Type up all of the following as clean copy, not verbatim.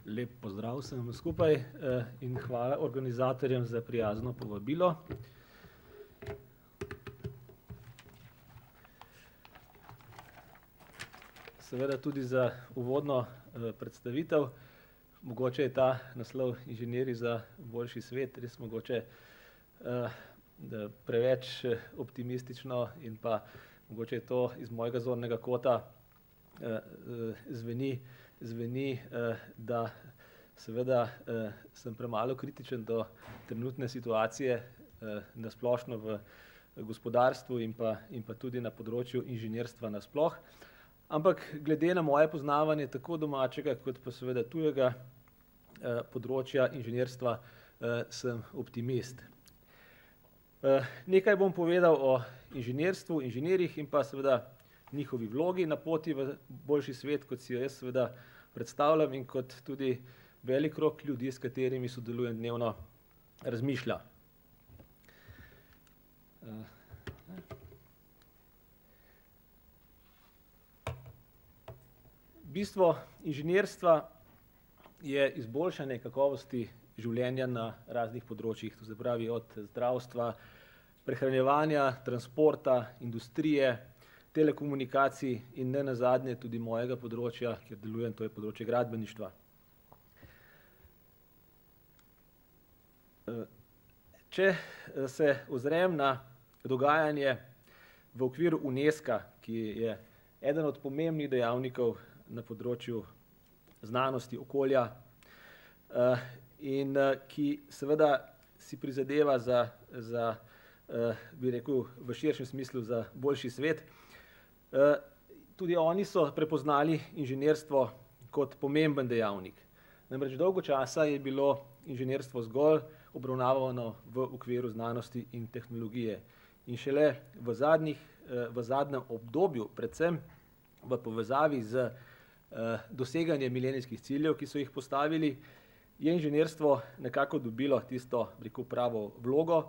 Lep pozdrav vsem skupaj in hvala organizatorjem za prijazno povabilo. Seveda tudi za uvodno predstavitev. Mogoče je ta naslov Inženirji za boljši svet res mogoče preveč optimistično in pa mogoče je to iz mojega zornega kota zveni, da seveda sem premalo kritičen do trenutne situacije na splošno v gospodarstvu in pa tudi na področju inženirstva nasploh. Ampak glede na moje poznavanje tako domačega kot pa seveda tujega področja inženirstva sem optimist. Nekaj bom povedal o inženirstvu, inženirjih in pa seveda njihovi vlogi na poti v boljši svet, kot si jo jaz seveda predstavljam in kot tudi velik krog ljudi, s katerimi sodelujem dnevno, razmišlja. Bistvo inženirstva je izboljšanje kakovosti življenja na raznih področjih, to se pravi od zdravstva, prehranjevanja, transporta, industrije, telekomunikacij in nenazadnje tudi mojega področja, kjer delujem, to je področje gradbeništva. Če se ozrem na dogajanje v okviru Unesca, ki je eden od pomembnih dejavnikov na področju znanosti, okolja in ki seveda si prizadeva za bi rekel, v širšem smislu za boljši svet. Tudi oni so prepoznali inženirstvo kot pomemben dejavnik. Namreč dolgo časa je bilo inženirstvo zgolj obravnavano v okviru znanosti in tehnologije. In šele v zadnjem obdobju, predvsem v povezavi z doseganjem milenijskih ciljev, ki so jih postavili, je inženirstvo nekako dobilo tisto, bi rekel, pravo vlogo,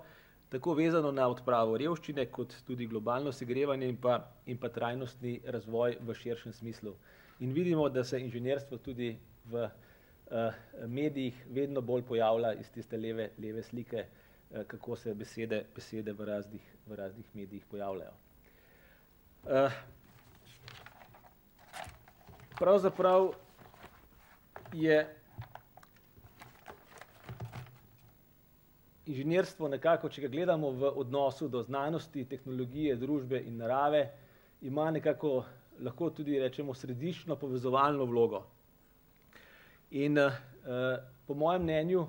tako vezano na odpravo revščine, kot tudi globalno segrevanje in pa trajnostni razvoj v širšem smislu. In vidimo, da se inženirstvo tudi v medijih vedno bolj pojavlja iz tiste leve slike, kako se besede v raznih medijih pojavljajo. Pravzaprav je inženirstvo nekako, če ga gledamo v odnosu do znanosti, tehnologije, družbe in narave, ima nekako, lahko tudi rečemo, središčno povezovalno vlogo. In po mojem mnenju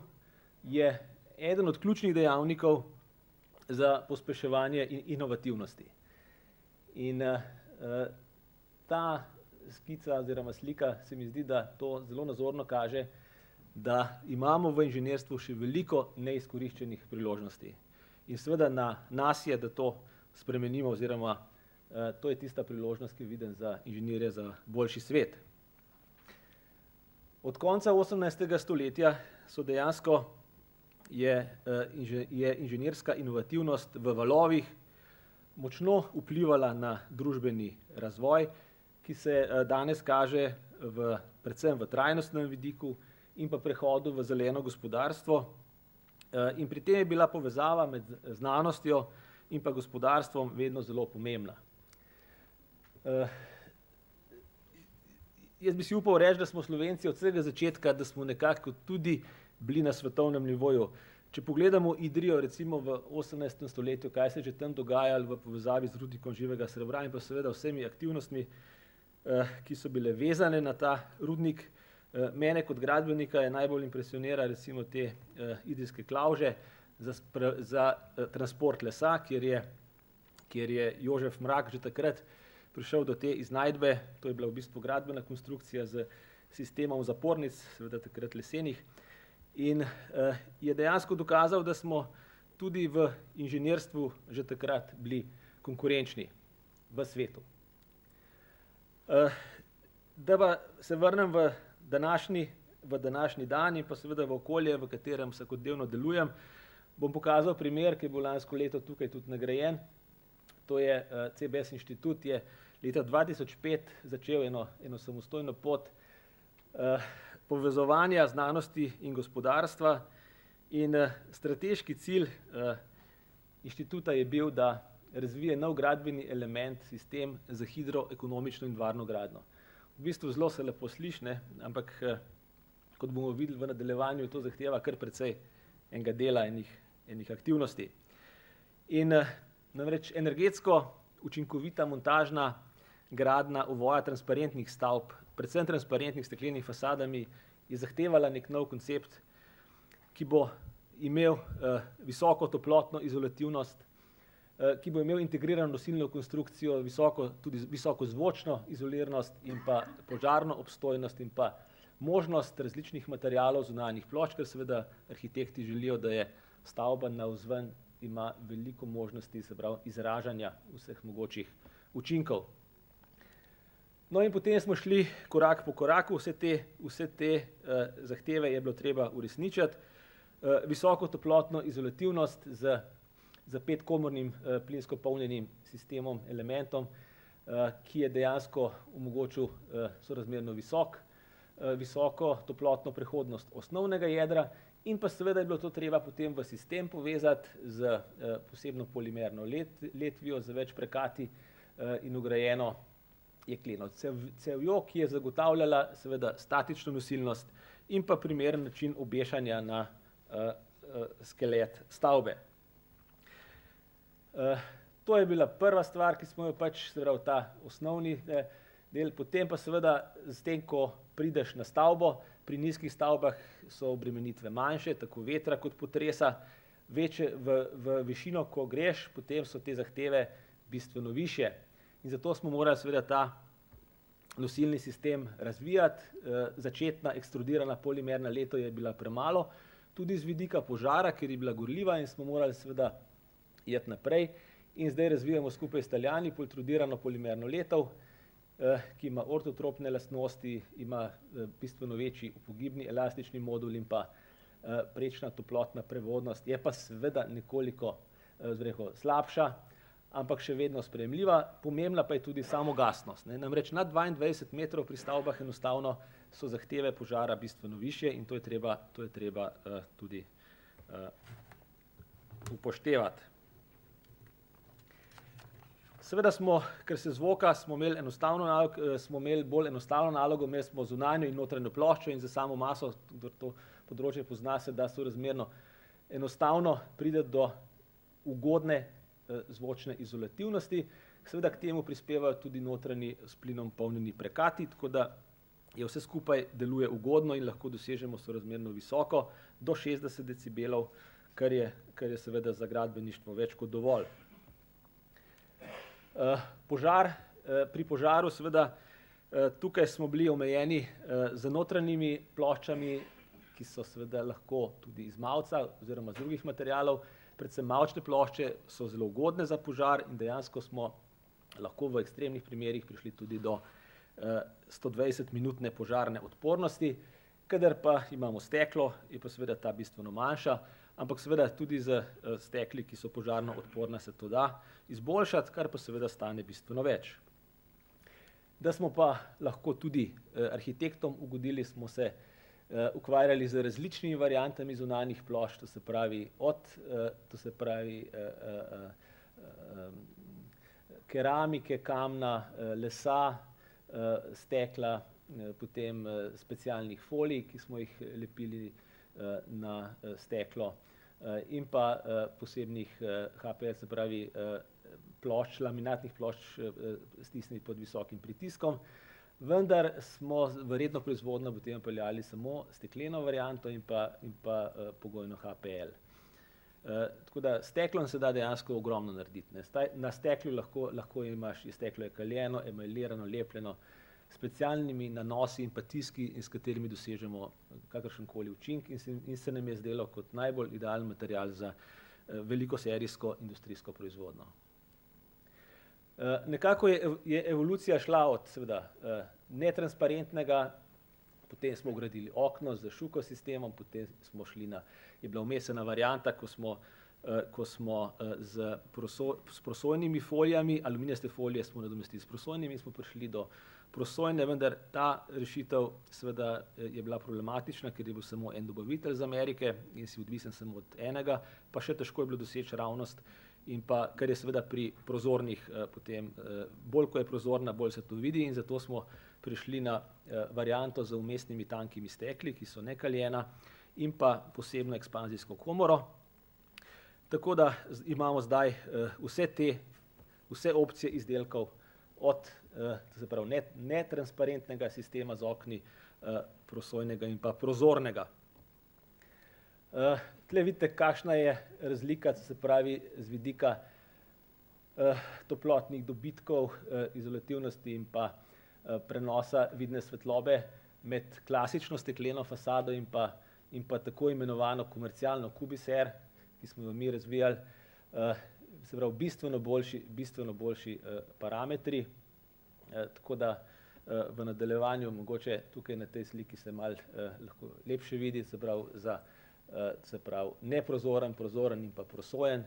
je eden od ključnih dejavnikov za pospeševanje inovativnosti. In ta skica oziroma slika se mi zdi, da to zelo nazorno kaže, da imamo v inženirstvu še veliko neizkoriščenih priložnosti. In seveda na nas je, da to spremenimo oziroma to je tista priložnost, ki jo vidim za inženirje za boljši svet. Od konca 18. stoletja so dejansko je inženirska inovativnost v valovih močno vplivala na družbeni razvoj, ki se danes kaže predvsem v trajnostnem vidiku in pa prehodu v zeleno gospodarstvo. In pri tem je bila povezava med znanostjo in pa gospodarstvom vedno zelo pomembna. Jaz bi si upal reči, da smo Slovenci od vsega začetka, da smo nekako tudi bili na svetovnem nivoju. Če pogledamo Idrijo recimo v 18. stoletju, kaj se je že tam dogajalo v povezavi z rudnikom živega srebra in pa seveda vsemi aktivnostmi, ki so bile vezane na ta rudnik. Mene kot gradbenika je najbolj impresionira recimo te idrijske klavže za transport lesa, kjer je Jožef Mrak že takrat prišel do te iznajdbe, to je bila v bistvu gradbena konstrukcija z sistemom zapornic, seveda takrat lesenih, in je dejansko dokazal, da smo tudi v inženirstvu že takrat bili konkurenčni v svetu. Da pa se vrnem v današnji dan in pa seveda v okolje, v katerem vsakodnevno delujem, bom pokazal primer, ki je bil lansko leto tukaj tudi nagrajen. To je CBS inštitut je leta 2005 začel eno samostojno pot povezovanja znanosti in gospodarstva in strateški cilj inštituta je bil, da razvije nov gradbeni element, sistem za hidroekonomično in varno gradnjo. V bistvu zelo se lepo sliši, ne, ampak kot bomo videli v nadaljevanju, to zahteva kar precej enega dela, enih aktivnosti. In namreč energetsko učinkovita montažna gradnja ovoja transparentnih stavb, predvsem transparentnih steklenih fasadami, je zahtevala nek nov koncept, ki bo imel visoko toplotno izolativnost, ki bo imel integrirano nosilno konstrukcijo, tudi visoko zvočno izoliranost in pa požarno obstojnost in pa možnost različnih materialov zunanjih plošč, ker seveda arhitekti želijo, da je stavba navzven ima veliko možnosti, se pravi, izražanja vseh mogočih učinkov. No in potem smo šli korak po koraku, vse te zahteve je bilo treba uresničiti. Visoko toplotno izolativnost z 5-komornim plinsko polnjenim sistemom, elementom, ki je dejansko omogočil sorazmerno visoko toplotno prehodnost osnovnega jedra, in pa seveda je bilo to treba potem v sistem povezati z posebno polimerno letvijo, z več prekati in vgrajeno jekleno cevjo, ki je zagotavljala seveda statično nosilnost in pa primeren način obešanja na skelet stavbe. To je bila prva stvar, ki smo jo pač, se pravi, ta osnovni del, potem pa seveda s tem, ko prideš na stavbo, pri nizkih stavbah so obremenitve manjše, tako vetra kot potresa, večje v višino, ko greš, potem so te zahteve bistveno višje. In zato smo morali seveda ta nosilni sistem razvijati. Začetna ekstrudirana polimerna leto je bila premalo, tudi z vidika požara, ker je bila gorljiva in smo morali seveda iti naprej. In zdaj razvijamo skupaj s Italijani poltrudirano polimerno letov, ki ima ortotropne lastnosti, ima bistveno večji upogibni elastični modul in pa prečna toplotna prevodnost, je pa seveda nekoliko slabša, ampak še vedno sprejemljiva. Pomembna pa je tudi samogasnost. Namreč nad 22 metrov pri stavbah enostavno so zahteve požara bistveno višje in to je treba tudi upoštevati. Seveda smo, ker se zvoka, smo imeli bolj enostavno nalogo, imeli smo zunanjo in notranjo ploščo in za samo maso, kdor to področje pozna, se da sorazmerno enostavno priti do ugodne zvočne izolativnosti. Seveda k temu prispevajo tudi notranji s plinom polnjeni prekati, tako da je vse skupaj deluje ugodno in lahko dosežemo sorazmerno visoko, do 60 decibelov, kar je seveda za gradbeništvo več kot dovolj. Pri požaru seveda tukaj smo bili omejeni z notranjimi ploščami, ki so seveda lahko tudi iz mavca oziroma z drugih materialov. Predvsem mavčne plošče so zelo ugodne za požar in dejansko smo lahko v ekstremnih primerih prišli tudi do 120-minutne požarne odpornosti. Kadar pa imamo steklo, je pa seveda ta bistveno manjša, ampak seveda tudi z stekli, ki so požarno odporna, se to da izboljšati, kar pa seveda stane bistveno več. Da smo pa lahko tudi arhitektom ugodili, smo se ukvarjali z različnimi variantami zunanjih plošč, to se pravi keramike, kamna, lesa, stekla, potem specialnih folij, ki smo jih lepili na steklo, in pa posebnih HPL, se pravi plošč, laminatnih plošč stisnjenih pod visokim pritiskom, vendar smo v redno proizvodnjo potem peljali samo stekleno varianto in pa pogojno HPL. Tako da s steklom se da dejansko ogromno narediti. Na steklu lahko imaš, steklo je kaljeno, emajlirano, lepljeno, specialnimi nanosi in pa tiski, s katerimi dosežemo kakršenkoli učinek in se nam je zdelo kot najbolj idealen material za velikoserijsko industrijsko proizvodnjo. Nekako je evolucija šla od seveda netransparentnega, potem smo vgradili okno z šuko sistemom, potem smo šli je bila vmes ena varianta, ko smo s prosojnimi folijami, aluminijaste folije smo nadomestili s prosojnimi in smo prišli do prosojne, vendar ta rešitev seveda je bila problematična, ker je bil samo en dobavitelj z Amerike in si odvisen samo od enega, pa še težko je bilo doseči ravnost in pa, kar je seveda pri prozornih potem, bolj ko je prozorna, bolj se to vidi in zato smo prišli na varianto z vmesnimi tankimi stekli, ki so nekaljena in pa posebno ekspanzijsko komoro. Tako da imamo zdaj vse opcije izdelkov od netransparentnega sistema z okni, prosojnega in pa prozornega. Tle vidite, kakšna je razlika, se pravi z vidika toplotnih dobitkov, izolativnosti in pa prenosa vidne svetlobe med klasično stekleno fasado in pa tako imenovano komercialno Cubis-R, ki smo jo mi razvijali, se pravi bistveno boljši parametri, tako da v nadaljevanju mogoče tukaj na tej sliki se malo lahko lepše vidi, se pravi neprozoren, prozoren in pa prosojen,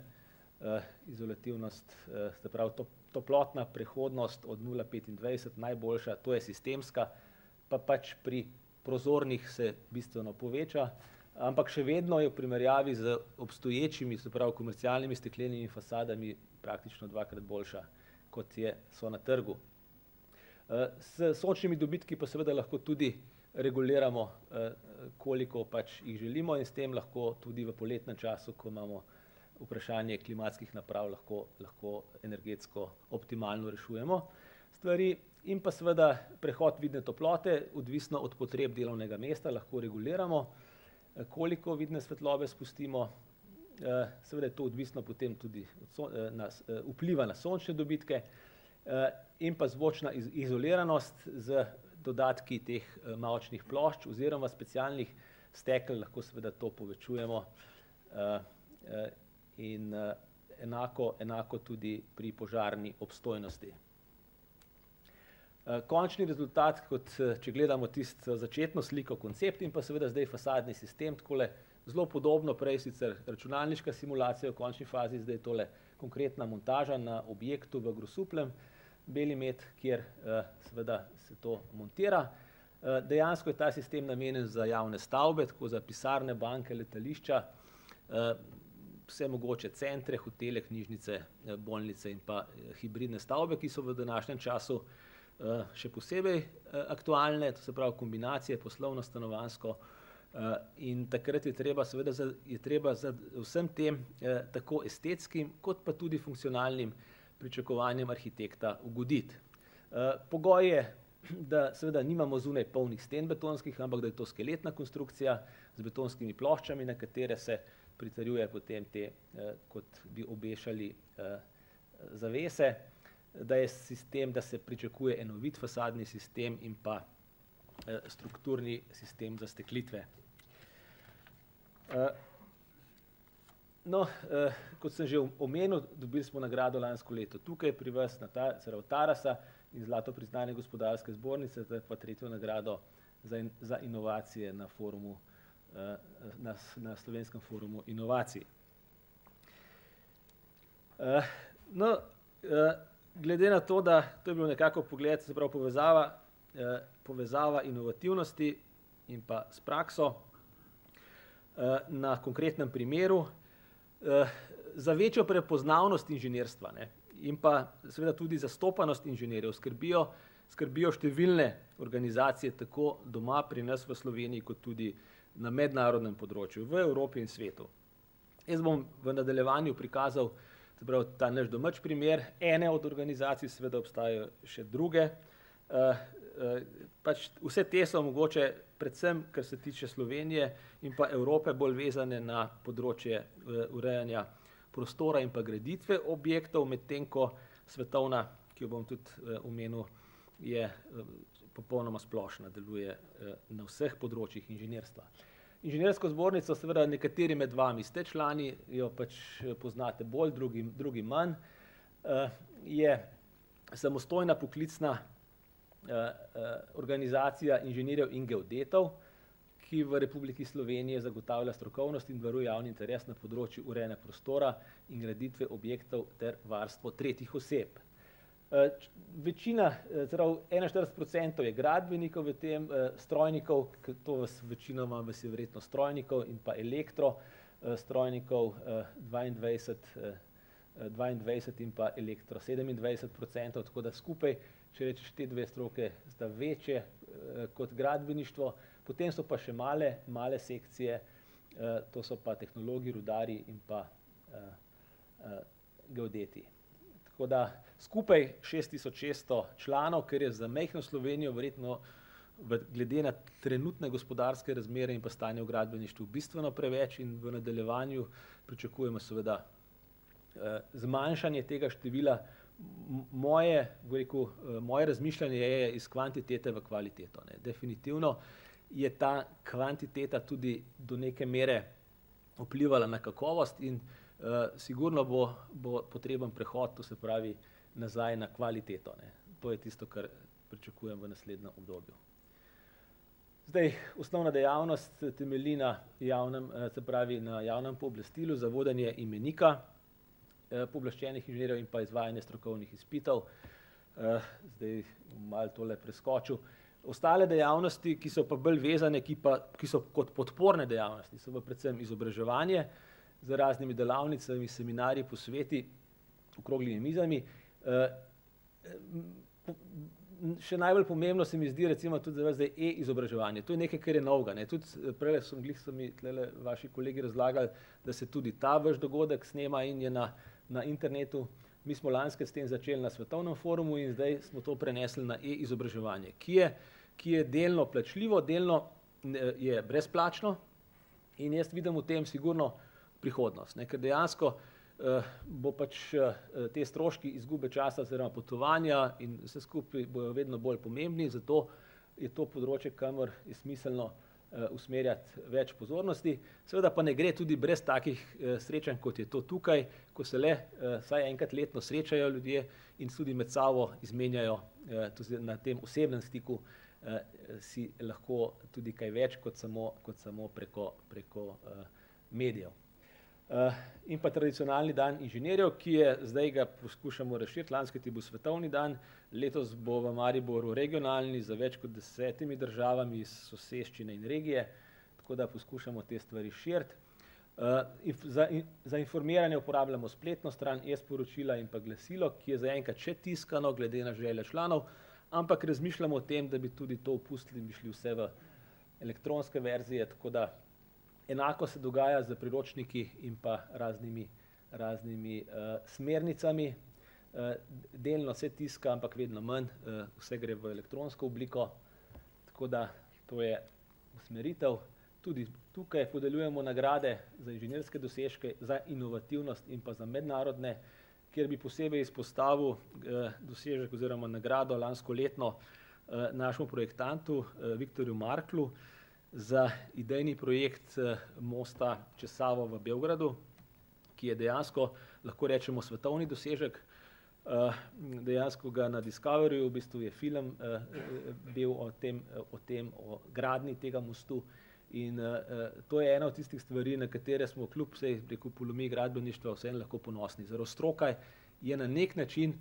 izolativnost, se pravi toplotna prehodnost od 0,25 najboljša, to je sistemska, pa pač pri prozornih se bistveno poveča, ampak še vedno je v primerjavi z obstoječimi, se pravi komercialnimi steklenimi fasadami praktično dvakrat boljša, kot so na trgu. S sončnimi dobitki pa seveda lahko tudi reguliramo, koliko pač jih želimo in s tem lahko tudi v poletnem času, ko imamo vprašanje klimatskih naprav, lahko energetsko optimalno rešujemo stvari in pa seveda prehod vidne toplote, odvisno od potreb delovnega mesta, lahko reguliramo, koliko vidne svetlobe spustimo, seveda je to odvisno potem tudi vpliva na sončne dobitke in pa zvočna izoliranost z dodatki teh mavčnih plošč oziroma specialnih stekel lahko seveda to povečujemo in enako tudi pri požarni obstojnosti. Končni rezultat, če gledamo tisto začetno sliko, koncept in pa seveda zdaj fasadni sistem, takole zelo podobno, prej sicer računalniška simulacija v končni fazi, zdaj tole konkretna montaža na objektu v Grosupljem, Beli med, kjer seveda se to montira. Dejansko je ta sistem namenjen za javne stavbe, tako za pisarne, banke, letališča, vse mogoče centre, hotele, knjižnice, bolnice in pa hibridne stavbe, ki so v današnjem času še posebej aktualne, to se pravi kombinacije poslovno-stanovanjsko in takrat je treba za vsem tem tako estetskim kot pa tudi funkcionalnim pričakovanjem arhitekta ugoditi. Pogoj je, da seveda nimamo zunaj polnih sten betonskih, ampak da je to skeletna konstrukcija z betonskimi ploščami, na katere se pritrjuje potem te, kot bi obešali zavese, da je sistem, da se pričakuje enovit fasadni sistem in pa strukturni sistem za steklitve. No, kot sem že omenil, dobili smo nagrado lansko leto tukaj pri vas na Tarasa in zlato priznanje Gospodarske zbornice, zdaj pa tretjo nagrado za inovacije na forumu, na Slovenskem forumu inovacij. No, glede na to, da to je bil nekako pogled, se pravi povezava inovativnosti in pa s prakso na konkretnem primeru, za večjo prepoznavnost inženirstva in pa seveda tudi zastopanost inženirjev skrbijo številne organizacije tako doma pri nas v Sloveniji kot tudi na mednarodnem področju, v Evropi in svetu. Jaz bom v nadaljevanju prikazal ta naš domač primer, ene od organizacij, seveda obstajajo še druge. Pač vse te so mogoče predvsem, kar se tiče Slovenije in pa Evrope, bolj vezane na področje urejanja prostora in pa graditve objektov, medtem ko svetovna, ki jo bom tudi omenil, je popolnoma splošna, deluje na vseh področjih inženirstva. Inženirsko zbornico, seveda nekateri med vami ste člani, jo pač poznate bolj, drugi manj, je samostojna poklicna organizacija inženirjev in geodetov, ki v Republiki Sloveniji zagotavlja strokovnost in varuje javni interes na področju urejanja prostora in graditve objektov ter varstvo tretjih oseb. Večina, 41% je gradbenikov v tem, strojnikov, to večinoma vas je verjetno strojnikov in pa strojnikov 22 in pa elektro 27%, tako da skupaj, če rečeš, te dve stroke sta večje kot gradbeništvo, potem so pa še male sekcije, to so pa tehnologi, rudarji in pa geodeti. Tako da skupaj 6600 članov, ker je za majhno Slovenijo verjetno glede na trenutne gospodarske razmere in pa stanje v gradbeništvu bistveno preveč in v nadaljevanju pričakujemo seveda zmanjšanje tega števila. Moje razmišljanje je iz kvantitete v kvaliteto. Definitivno je ta kvantiteta tudi do neke mere vplivala na kakovost in sigurno bo potreben prehod, to se pravi nazaj na kvaliteto. To je tisto, kar pričakujem v naslednjem obdobju. Zdaj, osnovna dejavnost temelji na javnem pooblastilu za vodenje imenika pooblaščenih inženirjev in pa izvajanje strokovnih izpitov. Zdaj malo tole preskočil. Ostale dejavnosti, ki so pa bolj vezane, ki so kot podporne dejavnosti, so pa predvsem izobraževanje z raznimi delavnicami, seminarji, posveti, okroglimi mizami. Še najbolj pomembno se mi zdi recimo tudi za vas zdaj e-izobraževanje. To je nekaj, kar je novega. Tudi prej so mi tlele vaši kolegi razlagali, da se tudi ta vaš dogodek snema in je na internetu. Mi smo lansko s tem začeli na svetovnem forumu in zdaj smo to prenesli na e-izobraževanje, ki je delno plačljivo, delno je brezplačno in jaz vidim v tem sigurno prihodnost, ker dejansko bo pač te stroški izgube časa oziroma potovanja in vse skupaj bojo vedno bolj pomembni, zato je to področje, kamor je smiselno usmerjati več pozornosti. Seveda pa ne gre tudi brez takih srečanj, kot je to tukaj, ko se le vsaj enkrat letno srečajo ljudje in tudi med sabo izmenjajo na tem osebnem stiku si lahko tudi kaj več kot samo preko medijev. In pa tradicionalni dan inženirjev, ki je zdaj ga poskušamo razširiti, lansko je bil svetovni dan, letos bo v Mariboru regionalni za več kot 10 državami iz soseščine in regije, tako da poskušamo te stvari širiti. Za informiranje uporabljamo spletno stran e-sporočila in pa glasilo, ki je zaenkrat še tiskano glede na želje članov, ampak razmišljamo o tem, da bi tudi to opustili in bi šli vse v elektronske verzije, tako da enako se dogaja z priročniki in pa raznimi smernicami. Delno se tiska, ampak vedno manj, vse gre v elektronsko obliko, tako da to je usmeritev. Tudi tukaj podeljujemo nagrade za inženirske dosežke, za inovativnost in pa za mednarodne, kjer bi posebej izpostavil dosežek oziroma nagrado lansko letno našemu projektantu Viktorju Marklu za idejni projekt mosta čez Savo v Beogradu, ki je dejansko, lahko rečemo, svetovni dosežek. Dejansko ga na Discoveryju, v bistvu je film bil o gradnji tega mostu in to je ena od tistih stvari, na katere smo kljub vsej polomiji gradbeništva vseeno lahko ponosni. Stroka je na nek način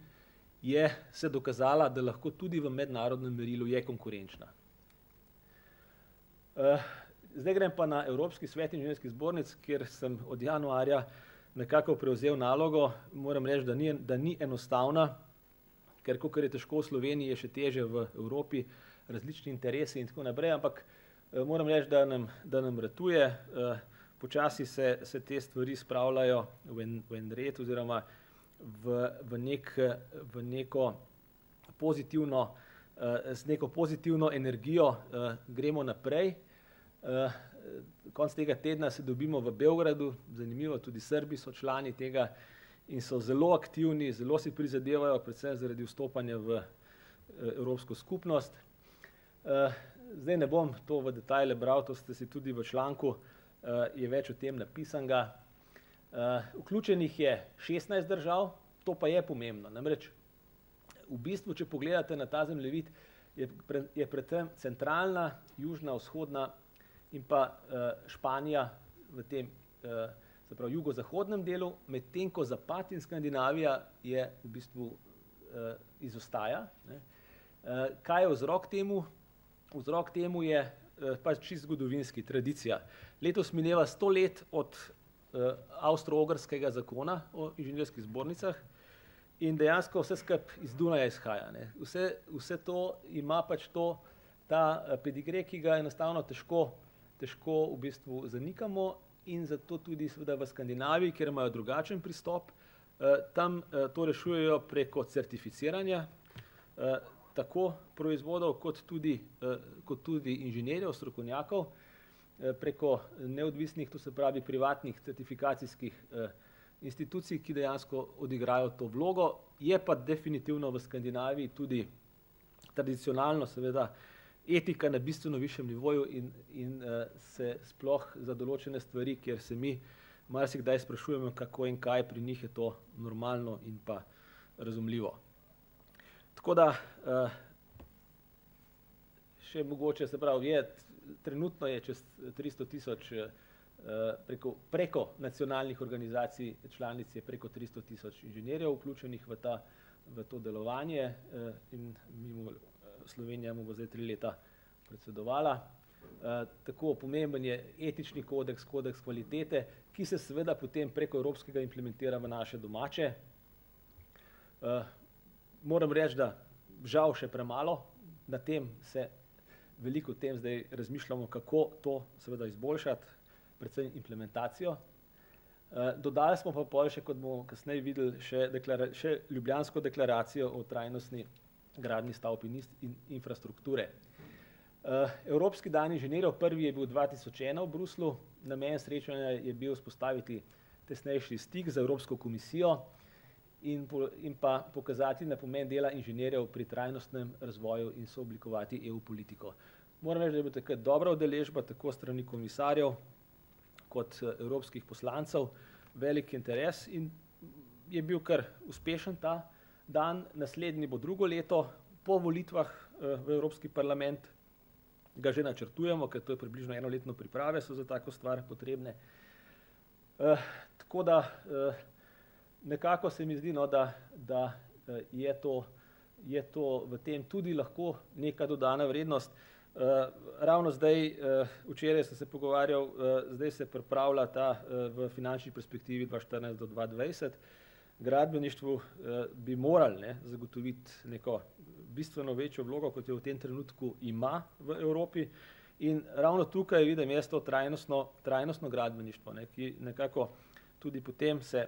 se dokazala, da lahko tudi v mednarodnem merilu je konkurenčna. Zdaj grem pa na Evropski svet inženirskih zbornic, kjer sem od januarja nekako prevzel nalogo. Moram reči, da ni enostavna, ker kakor je težko v Sloveniji, je še težje v Evropi, različni interesi in tako naprej, ampak moram reči, da nam ratuje. Počasi se te stvari spravljajo v en red oziroma v neko pozitivno z neko pozitivno energijo gremo naprej. Konec tega tedna se dobimo v Beogradu, zanimivo, tudi Srbi so člani tega in so zelo aktivni, zelo si prizadevajo, predvsem zaradi vstopanja v Evropsko skupnost. Zdaj ne bom to v detajle bral, to ste si tudi v članku, je več o tem napisanega. Vključenih je 16 držav, to pa je pomembno, namreč v bistvu, če pogledate na ta zemljevid, je predvsem centralna, južna, vzhodna in pa Španija v tem se pravi jugozahodnem delu, medtem ko Zapad in Skandinavija je v bistvu izostaja. Ne. Kaj je vzrok temu? Vzrok temu je pač čisto zgodovinski, tradicija. Letos mineva 100 let od Avstro-Ogrskega zakona o inženirskih zbornicah in dejansko vse skupaj iz Dunaja izhaja. Ne. Vse to ima pač ta pedigre, ki ga enostavno težko v bistvu zanikamo in zato tudi seveda v Skandinaviji, kjer imajo drugačen pristop, tam to rešujejo preko certificiranja tako proizvodov kot tudi inženirjev, strokovnjakov, preko neodvisnih, to se pravi privatnih certifikacijskih institucij, ki dejansko odigrajo to vlogo. Je pa definitivno v Skandinaviji tudi tradicionalno seveda etika na bistveno višjem nivoju in se sploh za določene stvari, kjer se mi marsikdaj sprašujemo, kako in kaj, pri njih je to normalno in pa razumljivo. Tako da še mogoče, se pravi, trenutno je čez 300 000 preko nacionalnih organizacij članic je preko 300 000 inženirjev vključenih v to delovanje in Slovenija mu bo zdaj 3 leta predsedovala. Tako pomemben je etični kodeks kvalitete, ki se seveda potem preko evropskega implementira v naše domače. Moram reči, da žal še premalo, na tem se veliko tem zdaj razmišljamo, kako to seveda izboljšati, predvsem implementacijo. Dodali smo pa pol še, kot bomo kasneje videli, še Ljubljansko deklaracijo o trajnostni gradnji stavb in infrastrukture. Evropski dan inženirjev, prvi je bil 2001 v Bruslju, namen srečanja je bil vzpostaviti tesnejši stik z Evropsko komisijo in pa pokazati na pomen dela inženirjev pri trajnostnem razvoju in sooblikovati EU politiko. Moram reči, da je bila takrat dobra udeležba tako strani komisarjev kot evropskih poslancev, velik interes in je bil kar uspešen ta dan. Naslednji bo drugo leto po volitvah v Evropski parlament, ga že načrtujemo, ker to je približno enoletno priprave, so za tako stvar potrebne. Tako da nekako se mi zdi, da je to v tem tudi lahko neka dodana vrednost. Ravno zdaj, včeraj sem se pogovarjal, zdaj se pripravlja ta v finančni perspektivi 2014 do 2020. Gradbeništvu bi morali zagotoviti neko bistveno večjo vlogo, kot jo v tem trenutku ima v Evropi. In ravno tukaj vidim jaz to trajnostno gradbeništvo, ki nekako tudi potem se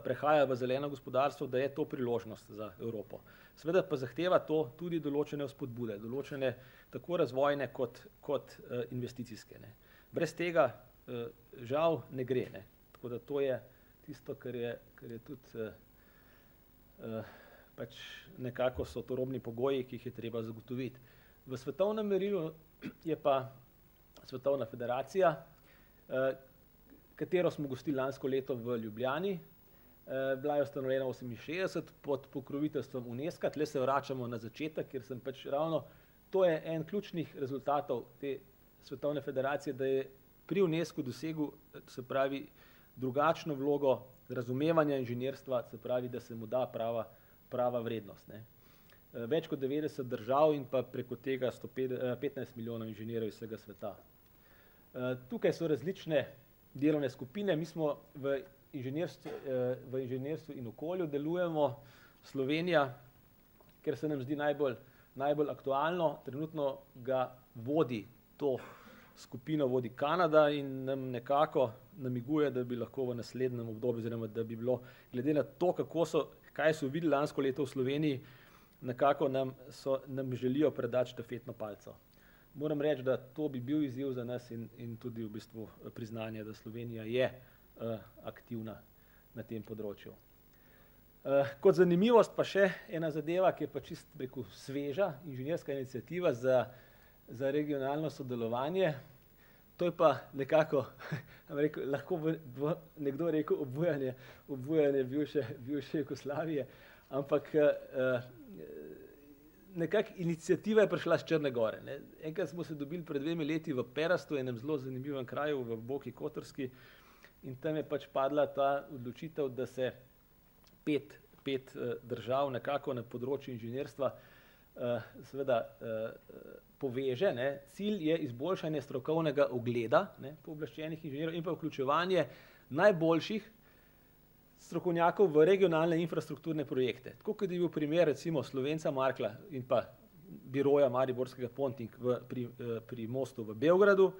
prehaja v zeleno gospodarstvo, da je to priložnost za Evropo. Seveda pa zahteva to tudi določene vzpodbude, določene tako razvojne kot investicijske. Brez tega žal ne gre. Tako da to je tisto, kar je tudi pač nekako so to robni pogoji, ki jih je treba zagotoviti. V svetovnem merilu je pa Svetovna federacija, katero smo gostili lansko leto v Ljubljani, bila je ustanovljena 1968 pod pokroviteljstvom UNESCO. Tle se vračamo na začetek, ker sem pač ravno, to je en ključnih rezultatov te Svetovne federacije, da je pri UNESCO dosegel, se pravi, drugačno vlogo razumevanja inženirstva, se pravi, da se mu da prava vrednost. Več kot 90 držav in pa preko tega 15 milijonov inženirjev iz vsega sveta. Tukaj so različne delovne skupine, mi smo v inženirstvu in okolju delujemo, Slovenija, ker se nam zdi najbolj aktualno, trenutno ga to skupino vodi Kanada in nam nekako namiguje, da bi lahko v naslednjem obdobju, oziroma da bi bilo, glede na to, kaj so videli lansko leto v Sloveniji, nekako nam želijo predati štafetno palico. Moram reči, da to bi bil izziv za nas in tudi v bistvu priznanje, da Slovenija je aktivna na tem področju. Kot zanimivost pa še ena zadeva, ki je pa čisto sveža, inženirska iniciativa za regionalno sodelovanje. To je pa nekako, lahko nekdo rekel obujanje bivše Jugoslavije, ampak nekako iniciativa je prišla z Črne Gore. Enkrat smo se dobili pred 2 leti v Perastu, enem zelo zanimivem kraju v Boki Kotorski, in tam je pač padla ta odločitev, da se 5 držav nekako na področju inženirstva seveda poveže. Ne. Cilj je izboljšanje strokovnega ugleda pooblaščenih inženirjev in pa vključevanje najboljših strokovnjakov v regionalne infrastrukturne projekte. Tako kot je bil primer recimo Slovenca Markla in pa biroja mariborskega Ponting pri mostu v Beogradu,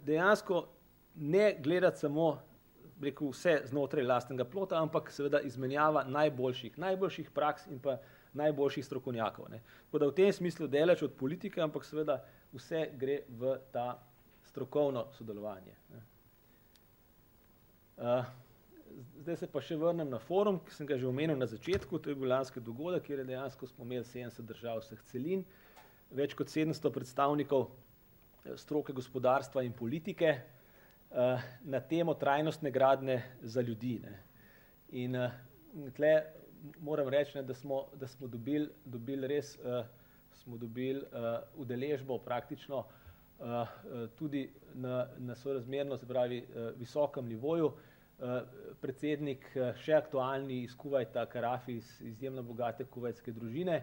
dejansko ne gledati samo vse znotraj lastnega plota, ampak seveda izmenjava najboljših praks in pa najboljših strokovnjakov. Ne. Tako da v tem smislu daleč od politike, ampak seveda vse gre v ta strokovno sodelovanje. Ne. Zdaj se pa še vrnem na forum, ki sem ga že omenil na začetku, to je bil lanski dogodek, kjer je dejansko smo imeli 70 držav vseh celin, več kot 700 predstavnikov stroke gospodarstva in politike na temo trajnostne gradnje za ljudi. Ne. In tle moram reči, da smo dobili res udeležbo praktično tudi na sorazmerno, se pravi, visokem nivoju. Predsednik še aktualni iz Kuvajta, Karafi, iz izjemno bogate kuvajtske družine,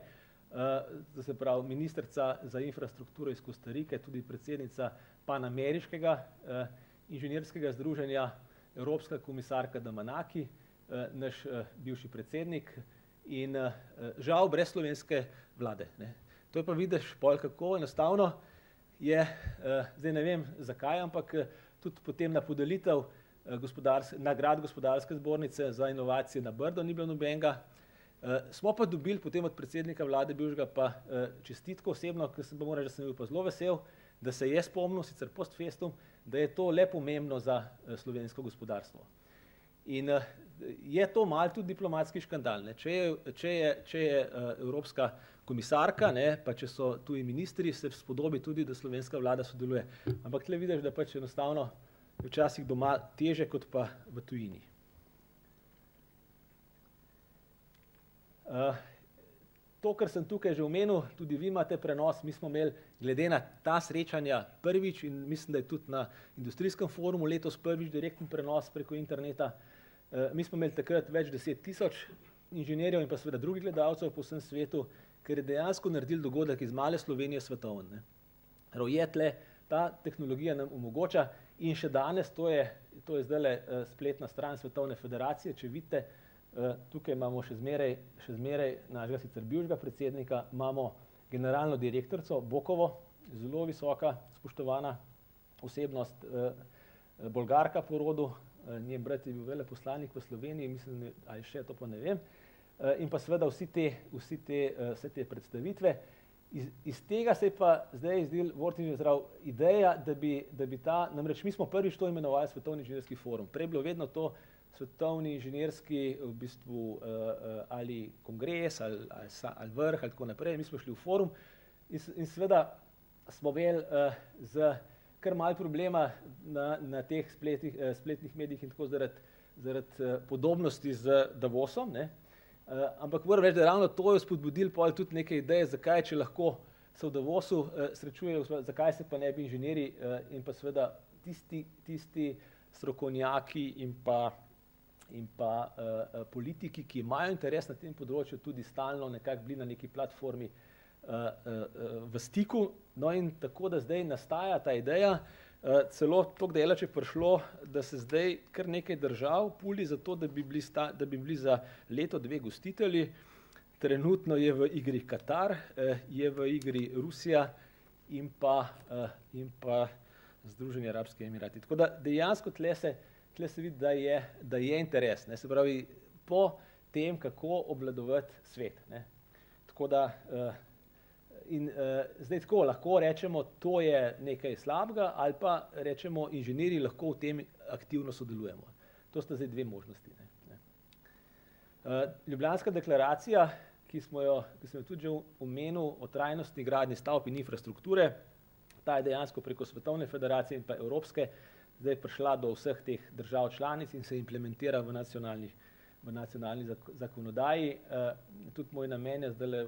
se pravi ministrica za infrastrukturo iz Kostarike, tudi predsednica panameriškega inženirskega združenja, evropska komisarka Damanaki, naš bivši predsednik in žal brez slovenske vlade. Ne. To je pa vidiš pol kako enostavno je, zdaj ne vem zakaj, ampak tudi potem na podelitev nagrad gospodarske zbornice za inovacije na Brdo ni bilo nobenega. Smo pa dobili potem od predsednika vlade bivšega pa čestitko osebno, ker sem pa moral reči, da sem bil pa zelo vesel, da se je spomnil, sicer post festum, da je to le pomembno za slovensko gospodarstvo. In je to malo tudi diplomatski škandal. Ne. Če je evropska komisarka, ne, pa če so tuji ministri, se spodobi tudi, da slovenska vlada sodeluje. Ampak tle vidiš, da pač enostavno včasih doma teže kot pa v tujini. To, kar sem tukaj že omenil, tudi vi imate prenos, mi smo imeli glede na ta srečanja prvič in mislim, da je tudi na industrijskem forumu letos prvič direkten prenos preko interneta. Mi smo imeli takrat več 10.000 inženirjev in pa seveda drugih gledalcev po vsem svetu, ker je dejansko naredil dogodek iz male Slovenije svetoven. Ta tehnologija nam omogoča in še danes, to je zdajle spletna stran Svetovne federacije, če vidite, tukaj imamo še zmeraj našega sicer bivšega predsednika, imamo generalno direktorico Bokovo, zelo visoka, spoštovana osebnost, Bolgarka po rodu, njen brat je bil veleposlanik v Sloveniji, mislim, ali še to pa ne vem, in pa seveda vse te predstavitve. Iz tega se je pa zdaj zdela ideja, da bi namreč mi smo prvič to imenovali Svetovni inženirski forum. Prej je bilo vedno to Svetovni inženirski v bistvu ali kongres ali vrh ali tako naprej. Mi smo šli v forum in seveda smo imeli z kar malo problema na teh spletnih medijih in tako zaradi podobnosti z Davosom, ne. Ampak moram reči, da ravno to je spodbudilo pol tudi neke ideje, zakaj, če lahko se v Davosu srečujejo, zakaj se pa ne bi inženirji in pa seveda tisti strokovnjaki in pa politiki, ki imajo interes na tem področju, tudi stalno nekako bili na neki platformi v stiku. No in tako, da zdaj nastaja ta ideja, celo toliko daleč je prišlo, da se zdaj kar nekaj držav puli za to, da bi bili za leto 2 gostitelji. Trenutno je v igri Katar, je v igri Rusija in pa Združeni arabski emirati. Tako da dejansko tle se vidi, da je interes, ne, se pravi po tem, kako obvladovati svet. Ne. Tako da zdaj tako lahko rečemo, to je nekaj slabega, ali pa rečemo, inženirji lahko v tem aktivno sodelujemo. To sta zdaj 2 možnosti. Ne. Ljubljanska deklaracija, ki sem jo tudi že omenil, o trajnostni gradnji stavb in infrastrukture, ta je dejansko preko Svetovne federacije in pa evropske zdaj prišla do vseh teh držav članic in se implementira v nacionalni zakonodaji. Tudi moj namen je, zdajle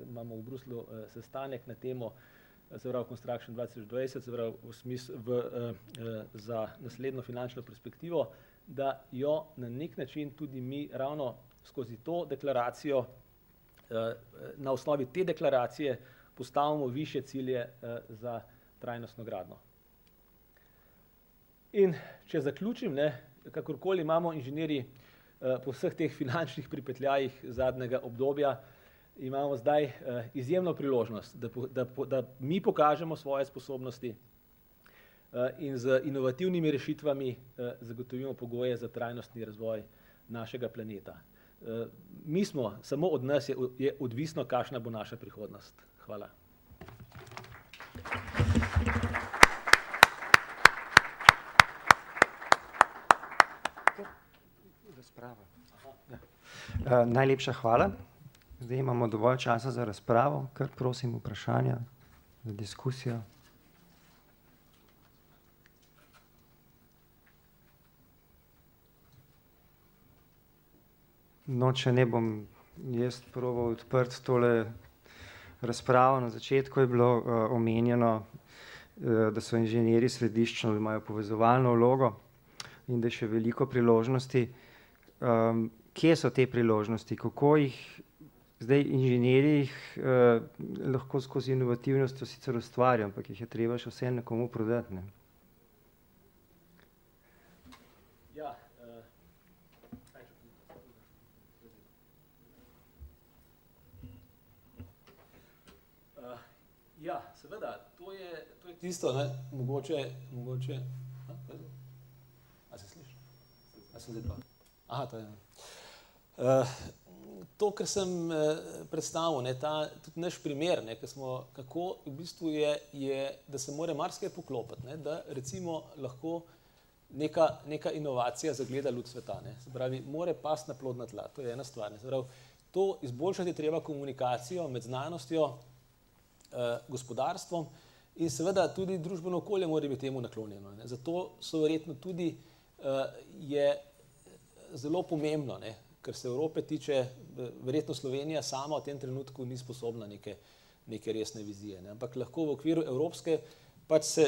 imamo v Bruslju sestanek na temo, se pravi Construction 2020, se pravi za naslednjo finančno perspektivo, da jo na nek način tudi mi ravno skozi to deklaracijo, na osnovi te deklaracije postavimo višje cilje za trajnostno gradnjo. In če zaključim, kakorkoli imamo inženirji po vseh teh finančnih pripetljajih zadnjega obdobja, imamo zdaj izjemno priložnost, da mi pokažemo svoje sposobnosti in z inovativnimi rešitvami zagotovimo pogoje za trajnostni razvoj našega planeta. Mi smo, samo od nas je odvisno, kakšna bo naša prihodnost. Hvala. Najlepša hvala. Zdaj imamo dovolj časa za razpravo, kar prosim vprašanja, za diskusijo. No, če ne bom jaz probal odprti tole razpravo. Na začetku je bilo omenjeno, da so inženirji središčno, da imajo povezovalno vlogo in da je še veliko priložnosti. Kje so te priložnosti? Kako jih zdaj inženirji lahko skozi inovativnost sicer ustvarjajo, ampak jih je treba še vse nekomu prodati, ne? Ja, seveda, to je tisto, mogoče, a se sliši? A sem zdaj pa? Aha, to je. To, kar sem predstavil, tudi naš primer, kako v bistvu je, da se mora marsikaj poklopiti, da recimo lahko neka inovacija zagleda luč sveta, se pravi, mora pasti na plodna tla, to je ena stvar, se pravi, to izboljšati je treba komunikacijo med znanostjo, gospodarstvom in seveda tudi družbeno okolje mora biti temu naklonjeno. Zato so verjetno tudi je zelo pomembno, kar se Evrope tiče, verjetno Slovenija sama v tem trenutku ni sposobna neke resne vizije, ampak lahko v okviru evropske pač se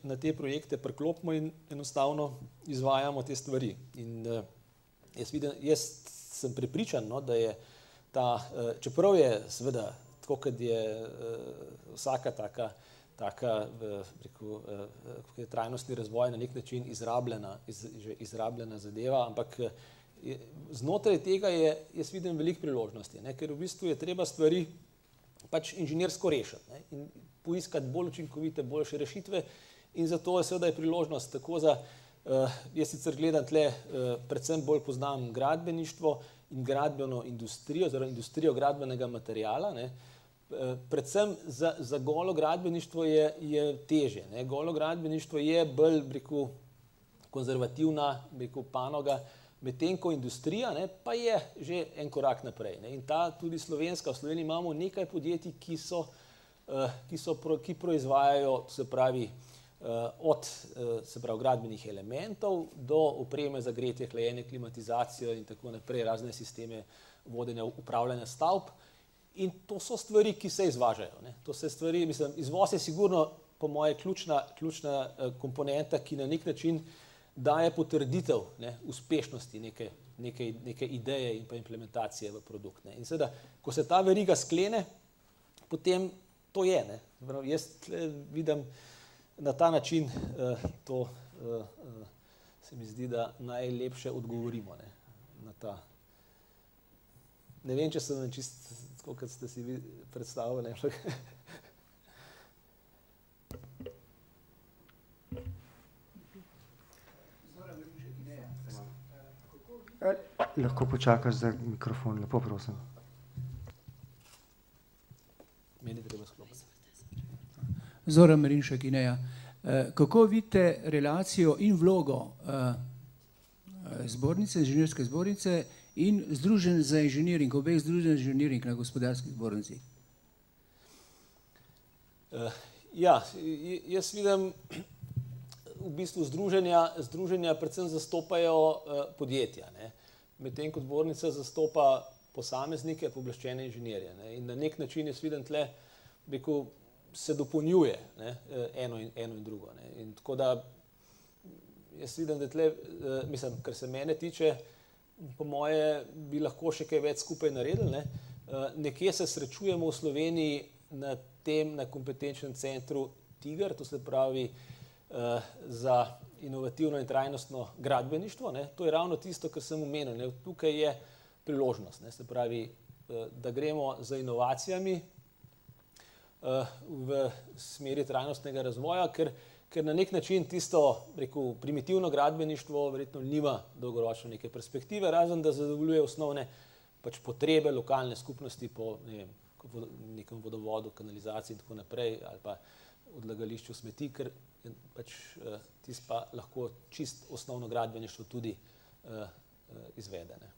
na te projekte priklopimo in enostavno izvajamo te stvari. In jaz sem prepričan, da je ta, čeprav je seveda tako, kot je vsaka taka trajnostni razvoj na nek način izrabljena zadeva, ampak znotraj tega jaz vidim veliko priložnosti, ker v bistvu je treba stvari pač inženirsko rešiti in poiskati bolj učinkovite, boljše rešitve in zato je seveda priložnost tako za, jaz sicer gledam tle, predvsem bolj poznam gradbeništvo in gradbeno industrijo, oziroma industrijo gradbenega materiala, predvsem za golo gradbeništvo je težje. Golo gradbeništvo je bolj, konzervativna, panoga, medtem ko industrija pa je že en korak naprej. In ta tudi slovenska, v Sloveniji imamo nekaj podjetij, ki proizvajajo, se pravi, od gradbenih elementov do opreme za gretje, hlajenje, klimatizacijo in tako naprej, razne sisteme vodenja, upravljanja stavb. In to so stvari, ki se izvažajo. To so stvari, mislim, izvoz je sigurno po moje ključna komponenta, ki na nek način daje potrditev uspešnosti neke ideje in pa implementacije v produkt. In seveda, ko se ta veriga sklene, potem to je. Jaz vidim na ta način, to se mi zdi, da najlepše odgovorimo na ta. Ne vem, če sem vam čist, tako kot ste si vi predstavili. Lahko počakaš za mikrofon, lepo prosim. Meni treba sklopiti. Zoran Marinšek, INEA. Kako vidite relacijo in vlogo zbornice, inženirske zbornice in združenj za inženiring, obeh združenj za inženiring na gospodarski zbornici? Ja, jaz vidim v bistvu združenja predvsem zastopajo podjetja, medtem ko zbornica zastopa posameznike, pooblaščene inženirje. In na nek način jaz vidim tle, se dopolnjuje eno in drugo. In tako da jaz vidim, da tle, mislim, kar se mene tiče, po moje bi lahko še kaj več skupaj naredili. Ne. Nekje se srečujemo v Sloveniji na kompetenčnem centru TIGR, to se pravi za inovativno in trajnostno gradbeništvo. Ne. To je ravno tisto, kar sem omenil. Ne. Tukaj je priložnost, ne. Se pravi, da gremo za inovacijami v smeri trajnostnega razvoja, ker na nek način tisto, rekel, primitivno gradbeništvo verjetno nima dolgoročno neke perspektive, razen da zadovoljuje osnovne pač potrebe lokalne skupnosti po nekem vodovodu, kanalizaciji in tako naprej, ali pa odlagališču smeti, ker pač tisto pa lahko čist osnovno gradbeništvo tudi izvede. Ne.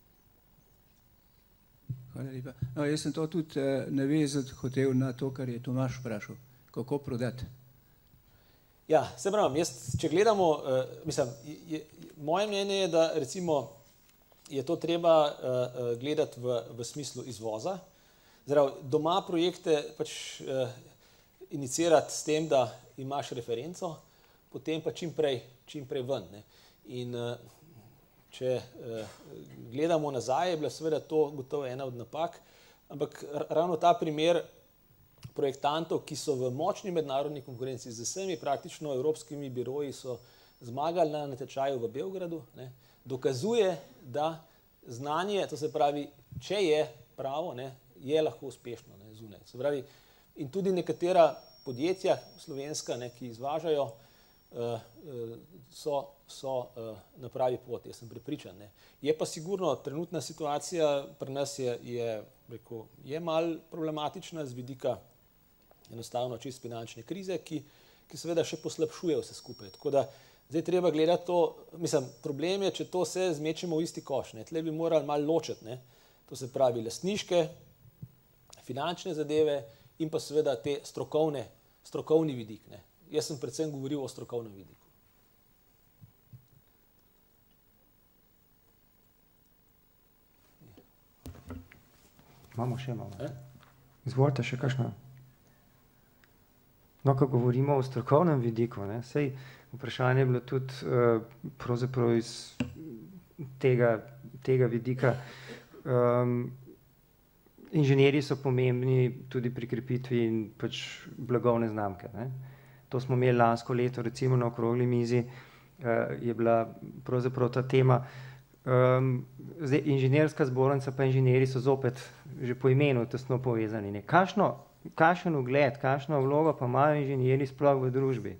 Hvala lepa. No, jaz sem to tudi navezati hotel na to, kar je Tomaž vprašal. Kako prodati? Ja, se pravim, če gledamo, moje mnenje je, da recimo je to treba gledati v smislu izvoza. Doma projekte pač inicirati s tem, da imaš referenco, potem pa čim prej ven. Ne. In če gledamo nazaj, je bila seveda to gotovo ena od napak, ampak ravno ta primer projektantov, ki so v močni mednarodni konkurenci z vsemi praktično evropskimi biroji so zmagali na natečaju v Beogradu, ne, dokazuje, da znanje, to se pravi, če je pravo, ne, je lahko uspešno, ne, zunaj. Se pravi, in tudi nekatera podjetja slovenska, ne, ki izvažajo, so na pravi poti, jaz sem prepričan. Ne. Je pa sigurno trenutna situacija pri nas je malo problematična z vidika enostavno čist finančne krize, ki seveda še poslabšuje vse skupaj. Tako da zdaj treba gledati to, problem je, če to vse zmečemo v isti koš. Ne. Tle bi morali malo ločiti, ne. To se pravi lastniške, finančne zadeve in pa seveda te strokovni vidik. Ne. Jaz sem predvsem govoril o strokovnem vidiku. Imamo še malo. Izvolite še kakšno. No, ko govorimo o strokovnem vidiku, ne, sej vprašanje je bilo tudi pravzaprav iz tega vidika. Inženirji so pomembni tudi pri krepitvi in pač blagovne znamke. Ne. To smo imeli lansko leto, recimo na okrogli mizi je bila pravzaprav ta tema. Zdaj, inženirska zbornica pa inženirji so zopet že po imenu tesno povezani. Ne. Kakšen ugled, kakšno vlogo pa imajo inženirji sploh v družbi?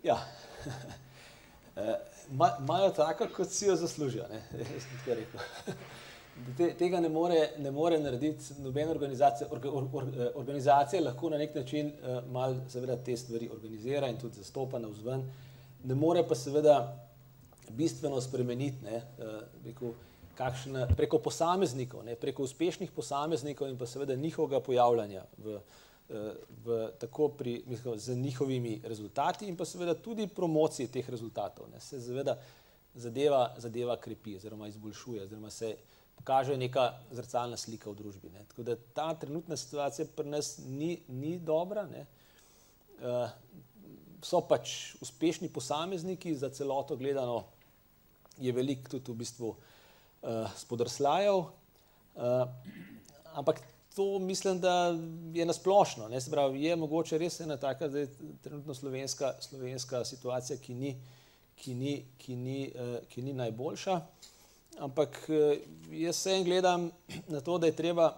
Ja, imajo tako, kot si jo zaslužijo, ne, jaz sem tako rekel. Tega ne more narediti nobena organizacija. Organizacija lahko na nek način malo seveda te stvari organizira in tudi zastopa navzven. Ne more pa seveda bistveno spremeniti, ne, preko posameznikov, ne, preko uspešnih posameznikov in pa seveda njihovega pojavljanja z njihovimi rezultati in pa seveda tudi promociji teh rezultatov. Ne, se seveda zadeva krepi oziroma izboljšuje oziroma se kaže neka zrcalna slika v družbi. Ne. Tako da ta trenutna situacija pri nas ni dobra. Ne. So pač uspešni posamezniki, za celoto gledano je veliko tudi v bistvu spodrsljajev, ampak to mislim, da je nasplošno. Ne, se pravi, je mogoče res ena taka zdaj trenutno slovenska situacija, ki ni najboljša, ampak jaz vseeno gledam na to, da je treba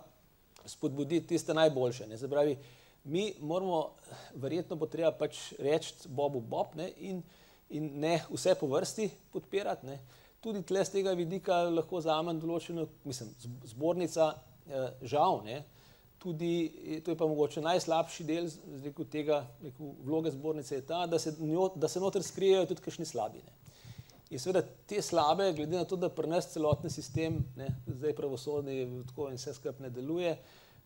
spodbuditi tiste najboljše. Ne, se pravi, mi moramo, verjetno bo treba pač reči Bobu Bob, ne, in ne vse po vrsti podpirati. Ne. Tudi tle z tega vidika lahko vzamem določeno, zbornica, žal, ne, tudi, to je pa mogoče najslabši del tega vloge zbornice je ta, da se noter skrijejo tudi kakšni slabi. Ne. In seveda te slabe, glede na to, da pri nas celotni sistem, ne, zdaj pravosodni tako in vse skupaj ne deluje,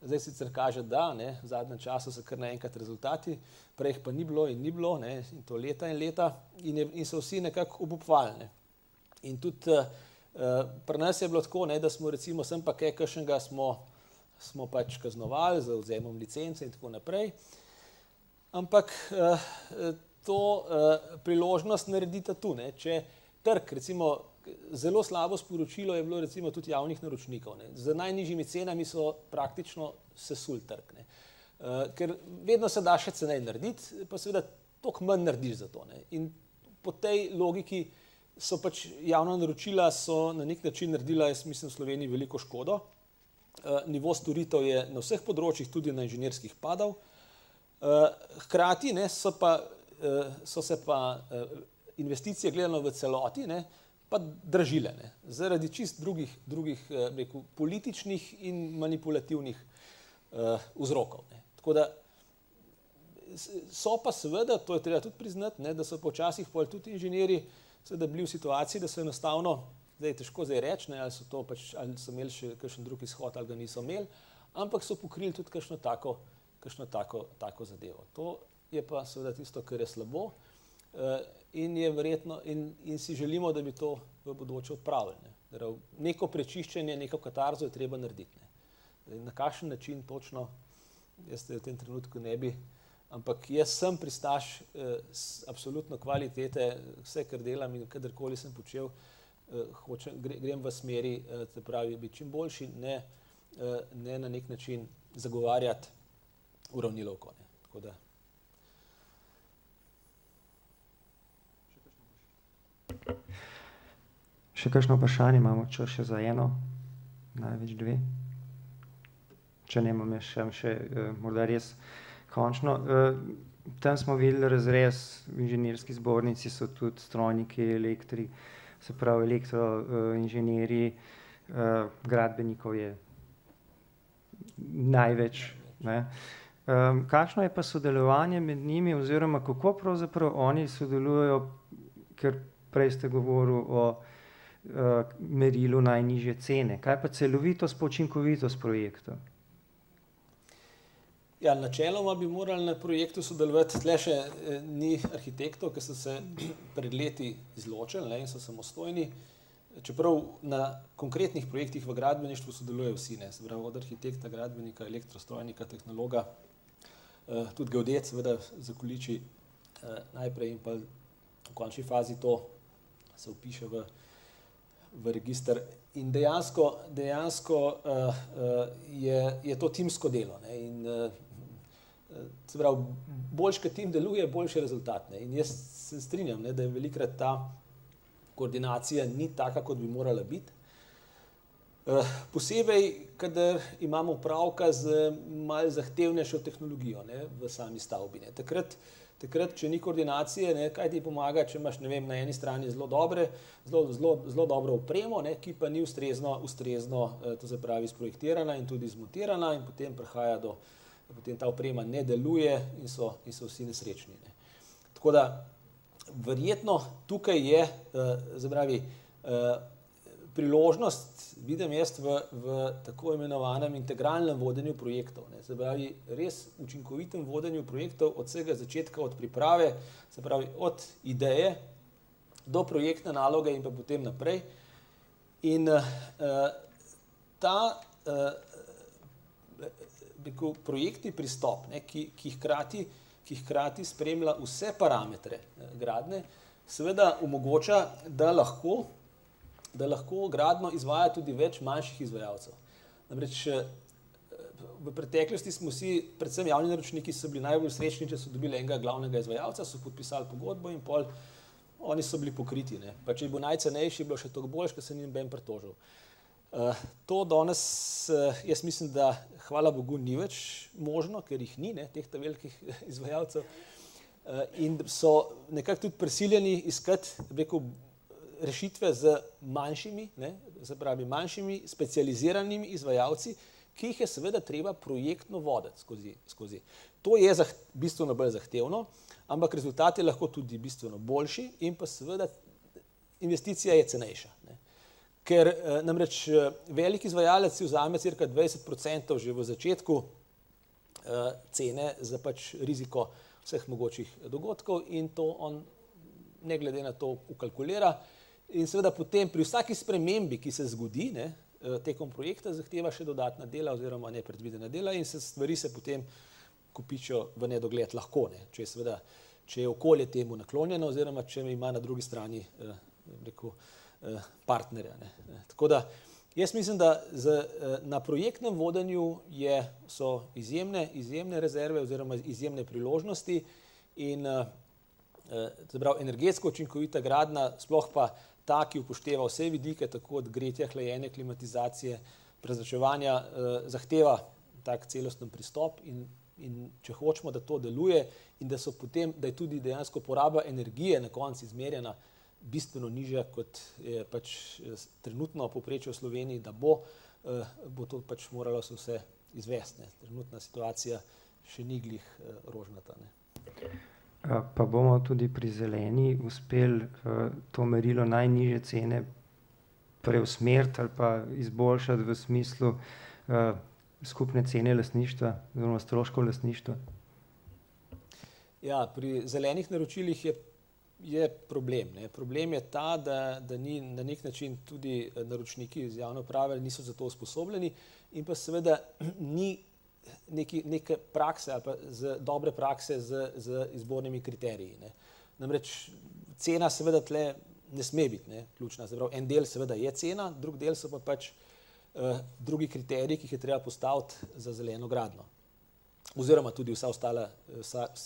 zdaj sicer kaže, da, ne, v zadnjem času so kar naenkrat rezultati, prej pa ni bilo, ne, in to leta in leta, in so vsi nekako obupvali. Ne. In tudi pri nas je bilo tako, ne, da smo recimo sem pa kakšnega smo pač kaznovali z odvzemom licence in tako naprej, ampak to priložnost naredite tu. Ne. Če trg, recimo zelo slabo sporočilo je bilo recimo tudi javnih naročnikov. Ne. Z najnižjimi cenami so praktično sesuli trg. Ne. Ker vedno se da še cenej narediti, pa seveda toliko manj narediš za to. Ne. In po tej logiki so pač javna naročila so na nek način naredila, jaz mislim, v Sloveniji veliko škodo. Nivo storitev je na vseh področjih, tudi na inženirskih padal. Hkrati ne, so se pa investicije gledano v celoti, ne, pa dražile, ne, zaradi čist drugih rekel, političnih in manipulativnih vzrokov. Ne. Tako da so pa seveda, to je treba tudi priznati, ne, da so počasih tudi inženirji seveda bili v situaciji, da so enostavno, zdaj je težko reči, ne, ali so to pač, ali so imeli še kakšen drug izhod, ali ga niso imeli, ampak so pokrili tudi kakšno tako zadevo. To je pa seveda tisto, kar je slabo in je verjetno, in si želimo, da bi to v bodoče odpravili. Ne. Neko prečiščenje, neko katarzo je treba narediti. Ne. Na kakšen način točno, jaz v tem trenutku ne bi, ampak jaz sem pristaš absolutno kvalitete, vse, kar delam in kadarkoli sem počel, grem v smeri, se pravi, biti čim boljši, ne na nek način zagovarjati uravnilovko. Tako da. Še kakšno vprašanje imamo, če še za eno, največ dve. Če ne imam še morda res končno. Tam smo videli razrez v inženirski zbornici, so tudi strojniki, se pravi elektroinženirji, gradbenikov je največ. Ne. Kakšno je pa sodelovanje med njimi oziroma kako pravzaprav oni sodelujejo, ker prej ste govorili o merilu najnižje cene. Kaj pa celovitost pa učinkovitost projekta? Ja, načeloma bi morali na projektu sodelovati, tle še ni arhitektov, ki so se pred leti izločili, ne, in so samostojni, čeprav na konkretnih projektih v gradbeništvu sodelujejo vsi, ne, se pravi od arhitekta, gradbenika, elektrostrojnika, tehnologa, tudi geodet seveda zakoliči najprej in pa v končni fazi to se vpiše v register. In dejansko je to timsko delo. Ne? In se pravi, boljš, kot tim deluje, boljši rezultat. Ne? In jaz se strinjam, ne, da je velikrat ta koordinacija ni taka, kot bi morala biti. Posebej, kadar imamo opravka z malo zahtevnejšo tehnologijo, ne, v sami stavbi. Ne. Takrat, če ni koordinacije, ne, kaj ti pomaga, če imaš, ne vem, na eni strani zelo dobro opremo, ne, ki pa ni ustrezno, to se pravi, sprojektirana in tudi zmontirana in potem prihaja do, potem ta oprema ne deluje in so vsi nesrečni. Ne. Tako da, verjetno tukaj je, se pravi, priložnost, vidim jaz v tako imenovanem integralnem vodenju projektov. Ne. Se pravi, res učinkovitem vodenju projektov od vsega začetka, od priprave, se pravi, od ideje do projektne naloge in pa potem naprej. In ta projektni pristop, ne, ki hkrati spremlja vse parametre gradnje, seveda omogoča, da lahko gradnjo izvaja tudi več manjših izvajalcev. Namreč v preteklosti smo si, predvsem javni naročniki, so bili najbolj srečni, če so dobili enega glavnega izvajalca, so podpisali pogodbo in pol oni so bili pokriti. Ne. Pa če je bil najcenejši, je bilo še toliko boljše, ker se ni noben pritožil. To danes, jaz mislim, da hvala Bogu ni več možno, ker jih ni, ne, teh velikih izvajalcev. In so nekako tudi prisiljeni iskati, rekel, rešitve z manjšimi, ne, se pravi manjšimi specializiranimi izvajalci, ki jih je seveda treba projektno voditi skozi. To je bistveno bolj zahtevno, ampak rezultat je lahko tudi bistveno boljši in pa seveda investicija je cenejša. Ne. Ker namreč velik izvajalec si vzame cirka 20% že v začetku cene za pač riziko vseh mogočih dogodkov in to on ne glede na to ukalkulira. In seveda potem pri vsaki spremembi, ki se zgodi, ne, tekom projekta, zahteva še dodatna dela oziroma nepredvidena dela in stvari se potem kopičijo v nedogled lahko, ne, če je okolje temu naklonjeno oziroma če ima na drugi strani rekel, partnerja. Ne. Tako da jaz mislim, da na projektnem vodenju so izjemne rezerve oziroma izjemne priložnosti in energetsko učinkovita gradnja, sploh pa ta, ki upošteva vse vidike, tako od gretja, hlajenja, klimatizacije, prezračevanja, zahteva tak celosten pristop in če hočemo, da to deluje in da je tudi dejansko poraba energije na koncu izmerjena bistveno nižja, kot je pač trenutno povprečje v Sloveniji, da bo to pač moralo se vse izvesti. Ne. Trenutna situacija še ni glih rožnata. Ne. Pa bomo tudi pri zeleni uspeli to merilo najnižje cene preusmeriti ali pa izboljšati v smislu skupne cene lastništva oziroma stroškov lastništva? Ja, pri zelenih naročilih je problem. Ne. Problem je ta, da ni na nek način tudi naročniki iz javne uprave niso za to usposobljeni in pa seveda ni neke prakse ali pa dobre prakse z izbornimi kriteriji. Ne. Namreč cena seveda tle ne sme biti ključna. En del seveda je cena, drug del so pa pač drugi kriteriji, ki jih je treba postaviti za zeleno gradnjo. Oziroma tudi vse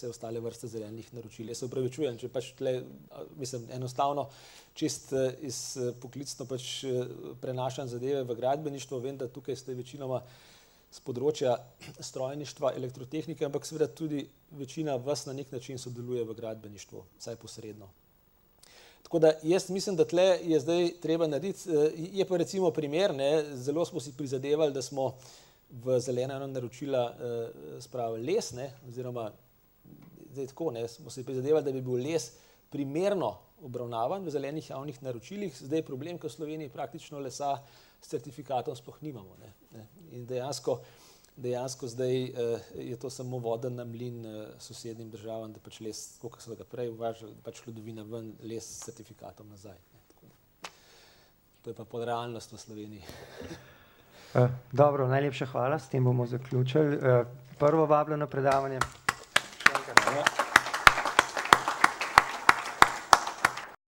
ostale vrste zelenih naročil. Jaz se upravičujem, če pač tle, mislim, enostavno čist poklicno pač prenašam zadeve v gradbeništvo. Vem, da tukaj ste večinoma z področja strojništva, elektrotehnike, ampak seveda tudi večina vas na nek način sodeluje v gradbeništvu, vsaj posredno. Tako da jaz mislim, da tle je zdaj treba narediti, je pa recimo primer, zelo smo si prizadevali, da smo v zelena naročila spravili les, oziroma zdaj tako, smo si prizadevali, da bi bil les primerno obravnavan v zelenih javnih naročilih. Zdaj je problem, ker v Sloveniji praktično lesa s certifikatom sploh nimamo. In dejansko zdaj je to samo voda na mlin sosednjim državam, da pač les, koliko so ga prej uvažali, pač hlodovina ven, les s certifikatom nazaj. To je pa pod realnost v Sloveniji. Dobro, najlepša hvala, s tem bomo zaključili. Prvo vabljeno predavanje. Še enkrat.